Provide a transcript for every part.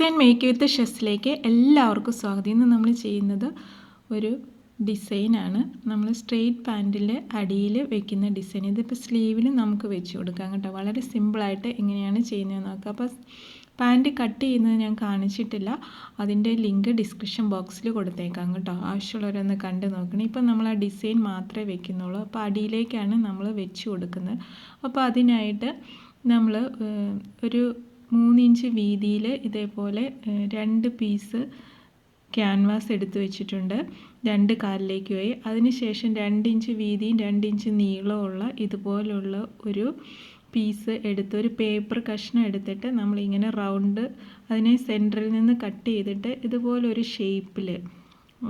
Design make വിത്ത് ഷെസ്സിലേക്ക് എല്ലാവർക്കും സ്വാഗതം. ഇന്ന് നമ്മൾ ചെയ്യുന്നത് ഒരു ഡിസൈനാണ്. നമ്മൾ സ്ട്രെയിറ്റ് പാൻറ്റിൻ്റെ അടിയിൽ വെക്കുന്ന ഡിസൈൻ. ഇതിപ്പോൾ സ്ലീവിൽ നമുക്ക് വെച്ച് കൊടുക്കാം കേട്ടോ. വളരെ സിമ്പിളായിട്ട് എങ്ങനെയാണ് ചെയ്യുന്നതെന്ന് നോക്കാം. അപ്പോൾ പാൻറ്റ് കട്ട് ചെയ്യുന്നത് ഞാൻ കാണിച്ചിട്ടില്ല, അതിൻ്റെ ലിങ്ക് ഡിസ്ക്രിപ്ഷൻ ബോക്സിൽ കൊടുത്തേക്കാം കേട്ടോ. ആവശ്യമുള്ളവരൊന്ന് കണ്ട് നോക്കണം. ഇപ്പം നമ്മൾ ആ ഡിസൈൻ മാത്രമേ വെക്കുന്നുള്ളൂ. അപ്പോൾ അടിയിലേക്കാണ് നമ്മൾ വെച്ച് കൊടുക്കുന്നത്. അപ്പോൾ അതിനായിട്ട് നമ്മൾ ഒരു 3 ഇഞ്ച് വീതിയിൽ ഇതേപോലെ 2 പീസ് ക്യാൻവാസ് എടുത്ത് വെച്ചിട്ടുണ്ട്. 2 കാലിലേക്ക് പോയി. അതിനുശേഷം 2 ഇഞ്ച് വീതിയും 2 ഇഞ്ച് നീളമുള്ള ഇതുപോലുള്ള ഒരു പീസ് എടുത്ത് ഒരു പേപ്പർ കഷ്ണം എടുത്തിട്ട് നമ്മളിങ്ങനെ റൗണ്ട് അതിനെ സെൻറ്ററിൽ നിന്ന് കട്ട് ചെയ്തിട്ട് ഇതുപോലെ ഒരു ഷേപ്പിൽ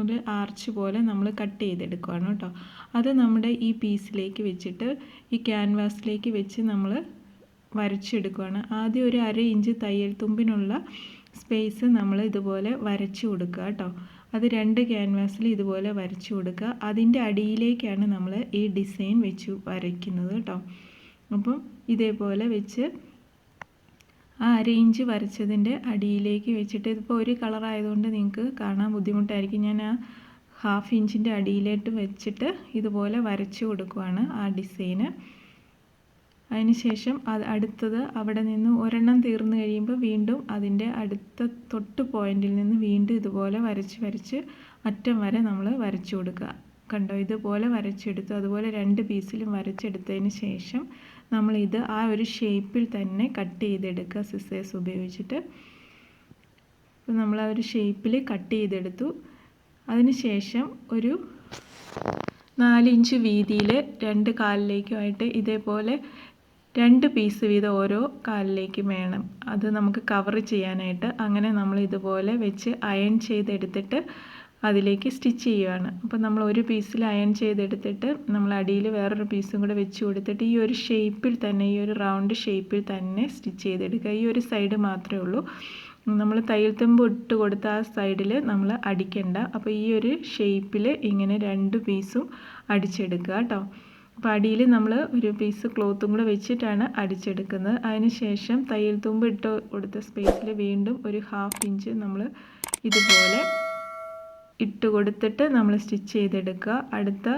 ഒരു ആർച്ച് പോലെ നമ്മൾ കട്ട് ചെയ്തെടുക്കുകയാണ് കേട്ടോ. അത് നമ്മുടെ ഈ പീസിലേക്ക് വെച്ചിട്ട് ഈ ക്യാൻവാസിലേക്ക് വെച്ച് നമ്മൾ വരച്ചെടുക്കുകയാണ്. ആദ്യം ഒരു 1/2 ഇഞ്ച് തയ്യൽ തുമ്പിനുള്ള സ്പേസ് നമ്മൾ ഇതുപോലെ വരച്ചു കൊടുക്കുക കേട്ടോ. അത് 2 ക്യാൻവാസിൽ ഇതുപോലെ വരച്ചു കൊടുക്കുക. അതിൻ്റെ അടിയിലേക്കാണ് നമ്മൾ ഈ ഡിസൈൻ വെച്ച് വരയ്ക്കുന്നത് കേട്ടോ. അപ്പം ഇതേപോലെ വെച്ച് ആ 1/2 ഇഞ്ച് വരച്ചതിൻ്റെ അടിയിലേക്ക് വെച്ചിട്ട്, ഇതിപ്പോൾ ഒരു കളറായതുകൊണ്ട് നിങ്ങൾക്ക് കാണാൻ ബുദ്ധിമുട്ടായിരിക്കും, ഞാൻ ആ 1/2 ഇഞ്ചിൻ്റെ അടിയിലേക്ക് വെച്ചിട്ട് ഇതുപോലെ വരച്ചു കൊടുക്കുകയാണ് ആ ഡിസൈന്. അതിനുശേഷം അടുത്തത് അവിടെ നിന്ന് ഒരെണ്ണം തീർന്നു കഴിയുമ്പോൾ വീണ്ടും അതിൻ്റെ അടുത്ത തൊട്ട് പോയിന്റിൽ നിന്ന് വീണ്ടും ഇതുപോലെ വരച്ച് അറ്റം വരെ നമ്മൾ വരച്ചു കൊടുക്കുക. കണ്ടോ, ഇതുപോലെ വരച്ചെടുത്തു. അതുപോലെ 2 പീസിലും വരച്ചെടുത്തതിന് ശേഷം നമ്മളിത് ആ ഒരു ഷേപ്പിൽ തന്നെ കട്ട് ചെയ്തെടുക്കുക സിസേഴ്സ് ഉപയോഗിച്ചിട്ട്. അപ്പോൾ നമ്മൾ ആ ഒരു ഷേപ്പിൽ കട്ട് ചെയ്തെടുത്തു. അതിനുശേഷം ഒരു 4 ഇഞ്ച് വീതിയിൽ 2 കാലിലേക്കുമായിട്ട് ഇതേപോലെ 2 പീസ് വീതം ഓരോ കാലിലേക്കും വേണം. അത് നമുക്ക് കവർ ചെയ്യാനായിട്ട്. അങ്ങനെ നമ്മൾ ഇതുപോലെ വെച്ച് അയൺ ചെയ്തെടുത്തിട്ട് അതിലേക്ക് സ്റ്റിച്ച് ചെയ്യുകയാണ്. അപ്പോൾ നമ്മൾ ഒരു പീസിൽ അയൺ ചെയ്തെടുത്തിട്ട് നമ്മൾ അടിയിൽ വേറൊരു പീസും കൂടെ വെച്ച് കൊടുത്തിട്ട് ഈ ഒരു ഷേപ്പിൽ തന്നെ, ഈ ഒരു റൗണ്ട് ഷേപ്പിൽ തന്നെ സ്റ്റിച്ച് ചെയ്തെടുക്കുക. ഈ ഒരു സൈഡ് മാത്രമേ ഉള്ളൂ, നമ്മൾ തയ്യൽ തുമ്പ് ഇട്ട് കൊടുത്ത ആ സൈഡിൽ നമ്മൾ അടിക്കണ്ട. അപ്പോൾ ഈ ഒരു ഷേപ്പിൽ ഇങ്ങനെ 2 പീസും അടിച്ചെടുക്കുക കേട്ടോ. അപ്പോൾ അടിയിൽ നമ്മൾ ഒരു പീസ് ക്ലോത്തും കൂടെ വെച്ചിട്ടാണ് അടിച്ചെടുക്കുന്നത്. അതിന് ശേഷം തയ്യൽ തുമ്പ് ഇട്ട് കൊടുത്ത സ്പേസിൽ വീണ്ടും ഒരു 1/2 ഇഞ്ച് നമ്മൾ ഇതുപോലെ ഇട്ട് കൊടുത്തിട്ട് നമ്മൾ സ്റ്റിച്ച് ചെയ്തെടുക്കുക. അടുത്ത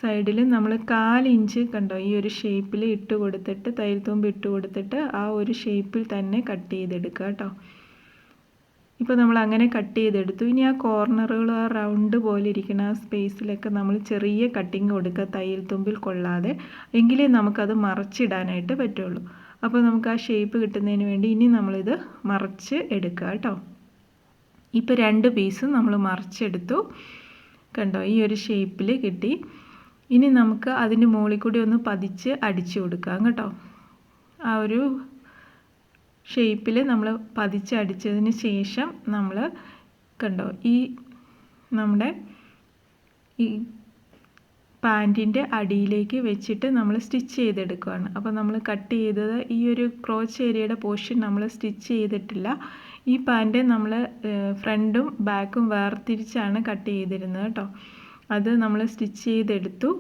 സൈഡിൽ നമ്മൾ 1/4 ഇഞ്ച് കണ്ടോ ഈ ഒരു ഷേപ്പിൽ ഇട്ട് കൊടുത്തിട്ട് തയ്യൽ തുമ്പ് ഇട്ട് കൊടുത്തിട്ട് ആ ഒരു ഷേപ്പിൽ തന്നെ കട്ട് ചെയ്തെടുക്കുക കേട്ടോ. ഇപ്പോൾ നമ്മൾ അങ്ങനെ കട്ട് ചെയ്തെടുത്തു. ഇനി ആ കോർണറുകൾ, ആ റൗണ്ട് പോലെ ഇരിക്കുന്ന ആ സ്പേസിലൊക്കെ നമ്മൾ ചെറിയ കട്ടിങ് കൊടുക്കുക, തയ്യൽ തുമ്പിൽ കൊള്ളാതെ. എങ്കിലേ നമുക്കത് മറച്ചിടാനായിട്ട് പറ്റുള്ളൂ. അപ്പോൾ നമുക്ക് ആ ഷേപ്പ് കിട്ടുന്നതിന് വേണ്ടി ഇനി നമ്മളിത് മറച്ച് എടുക്കുക കേട്ടോ. ഇപ്പോൾ 2 പീസും നമ്മൾ മറച്ചെടുത്തു. കണ്ടോ, ഈ ഒരു ഷേപ്പിൽ കിട്ടി. ഇനി നമുക്ക് അതിൻ്റെ മുകളിൽ കൂടി ഒന്ന് പതിച്ച് അടിച്ചു കൊടുക്കാം കേട്ടോ. ആ ഒരു ഷേപ്പിൽ നമ്മൾ പതിച്ചടിച്ചതിന് ശേഷം നമ്മൾ കണ്ടോ ഈ നമ്മുടെ ഈ പാൻറ്റിൻ്റെ അടിയിലേക്ക് വെച്ചിട്ട് നമ്മൾ സ്റ്റിച്ച് ചെയ്തെടുക്കുകയാണ്. അപ്പോൾ നമ്മൾ കട്ട് ചെയ്തത് ഈ ഒരു ക്രോച്ച് ഏരിയയുടെ പോർഷൻ നമ്മൾ സ്റ്റിച്ച് ചെയ്തിട്ടില്ല. ഈ പാൻറ്റ് നമ്മൾ ഫ്രണ്ടും ബാക്കും വേർതിരിച്ചാണ് കട്ട് ചെയ്തിരുന്നത് കേട്ടോ. അത് നമ്മൾ സ്റ്റിച്ച് ചെയ്തെടുത്തു.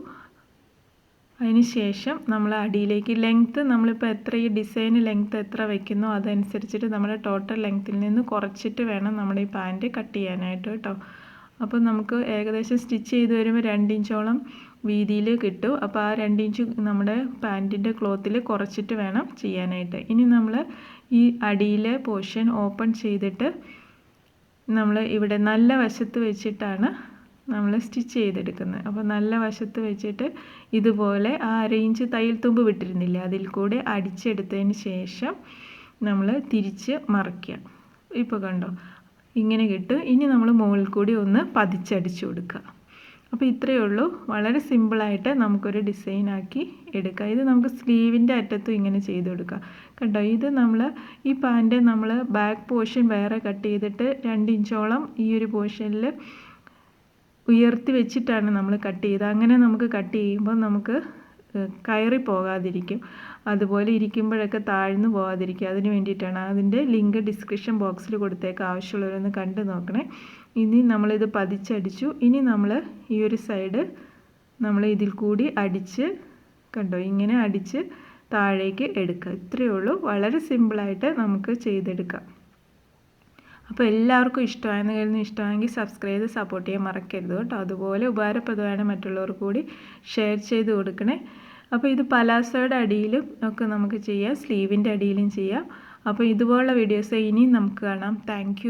അതിന് ശേഷം നമ്മൾ അടിയിലേക്ക് ലെങ്ത്ത് നമ്മളിപ്പോൾ എത്ര ഈ ഡിസൈന് ലെങ്ത്ത് എത്ര വയ്ക്കുന്നോ അതനുസരിച്ചിട്ട് നമ്മുടെ ടോട്ടൽ ലെങ്ത്തിൽ നിന്ന് കുറച്ചിട്ട് വേണം നമ്മുടെ ഈ പാൻറ്റ് കട്ട് ചെയ്യാനായിട്ട് കേട്ടോ. അപ്പോൾ നമുക്ക് ഏകദേശം സ്റ്റിച്ച് ചെയ്ത് വരുമ്പോൾ 2 ഇഞ്ചോളം വീതിയിൽ കിട്ടും. അപ്പോൾ ആ 2 ഇഞ്ച് നമ്മുടെ പാൻറ്റിൻ്റെ ക്ലോത്തിൽ കുറച്ചിട്ട് വേണം ചെയ്യാനായിട്ട്. ഇനി നമ്മൾ ഈ അടിയിലെ പോർഷൻ ഓപ്പൺ ചെയ്തിട്ട് നമ്മൾ ഇവിടെ നല്ല വശത്ത് വെച്ചിട്ടാണ് നമ്മൾ സ്റ്റിച്ച് ചെയ്തെടുക്കുന്നത്. അപ്പോൾ നല്ല വശത്ത് വെച്ചിട്ട് ഇതുപോലെ ആ 1/2 ഇഞ്ച് തയ്യൽ തുമ്പ് വിട്ടിരുന്നില്ല, അതിൽ കൂടെ അടിച്ചെടുത്തതിന് ശേഷം നമ്മൾ തിരിച്ച് മറിക്കുക. ഇപ്പോൾ കണ്ടോ ഇങ്ങനെ കിട്ടും. ഇനി നമ്മൾ മുകളിൽ കൂടി ഒന്ന് പതിച്ചടിച്ചു കൊടുക്കുക. അപ്പോൾ ഇത്രയേ ഉള്ളൂ. വളരെ സിമ്പിളായിട്ട് നമുക്കൊരു ഡിസൈനാക്കി എടുക്കാം. ഇത് നമുക്ക് സ്ലീവിൻ്റെ അറ്റത്തും ഇങ്ങനെ ചെയ്ത് കൊടുക്കാം. കണ്ടോ, ഇത് നമ്മൾ ഈ പാൻറ്റ് നമ്മൾ ബാക്ക് പോർഷൻ വേറെ കട്ട് ചെയ്തിട്ട് 2 ഇഞ്ചോളം ഈ ഒരു പോർഷനിൽ ഉയർത്തി വെച്ചിട്ടാണ് നമ്മൾ കട്ട് ചെയ്തത്. അങ്ങനെ നമുക്ക് കട്ട് ചെയ്യുമ്പോൾ നമുക്ക് കയറി പോകാതിരിക്കും, അതുപോലെ ഇരിക്കുമ്പോഴൊക്കെ താഴ്ന്നു പോകാതിരിക്കും. അതിന് വേണ്ടിയിട്ടാണ്. അതിൻ്റെ ലിങ്ക് ഡിസ്ക്രിപ്ഷൻ ബോക്സിൽ കൊടുത്തേക്ക്, ആവശ്യമുള്ളവരൊന്ന് കണ്ടു നോക്കണേ. ഇനി നമ്മളിത് പതിച്ചടിച്ചു. ഇനി നമ്മൾ ഈ ഒരു സൈഡ് നമ്മൾ ഇതിൽ കൂടി അടിച്ച് കണ്ടോ ഇങ്ങനെ അടിച്ച് താഴേക്ക് എടുക്കുക. ഇത്രയേ ഉള്ളൂ. വളരെ സിമ്പിളായിട്ട് നമുക്ക് ചെയ്തെടുക്കാം. അപ്പോൾ എല്ലാവർക്കും ഇഷ്ടമായെങ്കിൽ സബ്സ്ക്രൈബ് ചെയ്ത് സപ്പോർട്ട് ചെയ്യാൻ മറക്കരുത് കേട്ടോ. അതുപോലെ ഉപകാരപ്രദമായ മറ്റുള്ളവർക്ക് കൂടി ഷെയർ ചെയ്ത് കൊടുക്കണേ. അപ്പോൾ ഇത് പലാസോയുടെ അടിയിലും ഒക്കെ നമുക്ക് ചെയ്യാം, സ്ലീവിൻ്റെ അടിയിലും ചെയ്യാം. അപ്പോൾ ഇതുപോലുള്ള വീഡിയോസ് ഇനിയും നമുക്ക് കാണാം. താങ്ക്